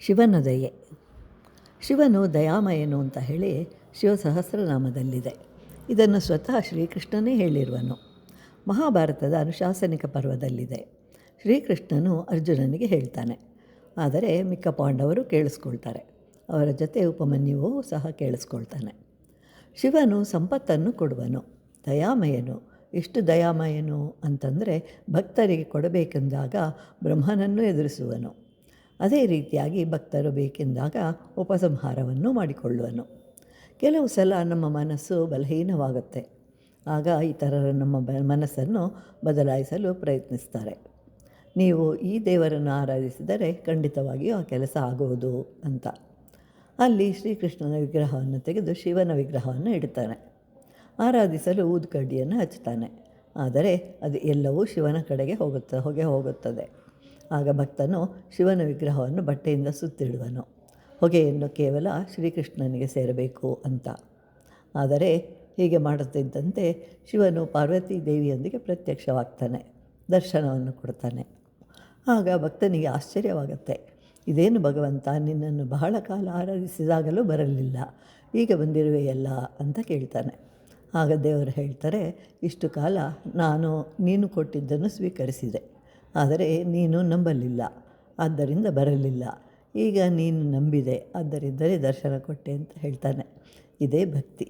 ಶಿವನ ದಯೆ. ಶಿವನು ದಯಾಮಯನು ಅಂತ ಹೇಳಿ ಶಿವಸಹಸ್ರನಾಮದಲ್ಲಿದೆ. ಇದನ್ನು ಸ್ವತಃ ಶ್ರೀಕೃಷ್ಣನೇ ಹೇಳಿರುವನು. ಮಹಾಭಾರತದ ಅನುಶಾಸನಿಕ ಪರ್ವದಲ್ಲಿದೆ. ಶ್ರೀಕೃಷ್ಣನು ಅರ್ಜುನನಿಗೆ ಹೇಳ್ತಾನೆ, ಆದರೆ ಮಿಕ್ಕ ಪಾಂಡವರು ಕೇಳಿಸ್ಕೊಳ್ತಾರೆ. ಅವರ ಜೊತೆ ಉಪಮನ್ಯುವು ಸಹ ಕೇಳಿಸ್ಕೊಳ್ತಾನೆ. ಶಿವನು ಸಂಪತ್ತನ್ನು ಕೊಡುವನು, ದಯಾಮಯನು. ಎಷ್ಟು ದಯಾಮಯನು ಅಂತಂದರೆ ಭಕ್ತರಿಗೆ ಕೊಡಬೇಕೆಂದಾಗ ಬ್ರಹ್ಮನನ್ನು ಎದುರಿಸುವನು. ಅದೇ ರೀತಿಯಾಗಿ ಭಕ್ತರು ಬೇಕೆಂದಾಗ ಉಪಸಂಹಾರವನ್ನು ಮಾಡಿಕೊಳ್ಳುವನು. ಕೆಲವು ಸಲ ನಮ್ಮ ಮನಸ್ಸು ಬಲಹೀನವಾಗುತ್ತೆ. ಆಗ ಇತರರು ನಮ್ಮ ಮನಸ್ಸನ್ನು ಬದಲಾಯಿಸಲು ಪ್ರಯತ್ನಿಸ್ತಾರೆ. ನೀವು ಈ ದೇವರನ್ನು ಆರಾಧಿಸಿದರೆ ಖಂಡಿತವಾಗಿಯೂ ಆ ಕೆಲಸ ಆಗುವುದು ಅಂತ. ಅಲ್ಲಿ ಶ್ರೀಕೃಷ್ಣನ ವಿಗ್ರಹವನ್ನು ತೆಗೆದು ಶಿವನ ವಿಗ್ರಹವನ್ನು ಇಡ್ತಾನೆ. ಆರಾಧಿಸಲು ಊದುಕಡ್ಡಿಯನ್ನು ಹಚ್ತಾನೆ. ಆದರೆ ಅದು ಎಲ್ಲವೂ ಶಿವನ ಕಡೆಗೆ ಹೋಗುತ್ತದೆ. ಆಗ ಭಕ್ತನು ಶಿವನ ವಿಗ್ರಹವನ್ನು ಬಟ್ಟೆಯಿಂದ ಸುತ್ತಿಡುವನು. ಹೊಗೆಯನ್ನು ಕೇವಲ ಶ್ರೀಕೃಷ್ಣನಿಗೆ ಸೇರಬೇಕು ಅಂತ. ಆದರೆ ಹೀಗೆ ಮಾಡುತ್ತಿದ್ದಂತೆ ಶಿವನು ಪಾರ್ವತಿ ದೇವಿಯೊಂದಿಗೆ ಪ್ರತ್ಯಕ್ಷವಾಗ್ತಾನೆ, ದರ್ಶನವನ್ನು ಕೊಡ್ತಾನೆ. ಆಗ ಭಕ್ತನಿಗೆ ಆಶ್ಚರ್ಯವಾಗುತ್ತೆ. ಇದೇನು ಭಗವಂತ, ನಿನ್ನನ್ನು ಬಹಳ ಕಾಲ ಆರಾಧಿಸಿದಾಗಲೂ ಬರಲಿಲ್ಲ, ಈಗ ಬಂದಿರುವೆಯಲ್ಲ ಅಂತ ಕೇಳ್ತಾನೆ. ಆಗ ದೇವರು ಹೇಳ್ತಾರೆ, ಇಷ್ಟು ಕಾಲ ನೀನು ಕೊಟ್ಟಿದ್ದನ್ನು ಸ್ವೀಕರಿಸಿದೆ, ಆದರೆ ನೀನು ನಂಬಲಿಲ್ಲ, ಆದ್ದರಿಂದ ಬರಲಿಲ್ಲ. ಈಗ ನೀನು ನಂಬಿದೆ, ಆದ್ದರಿಂದಲೇ ದರ್ಶನ ಕೊಟ್ಟೆ ಅಂತ ಹೇಳ್ತಾನೆ. ಇದೇ ಭಕ್ತಿ.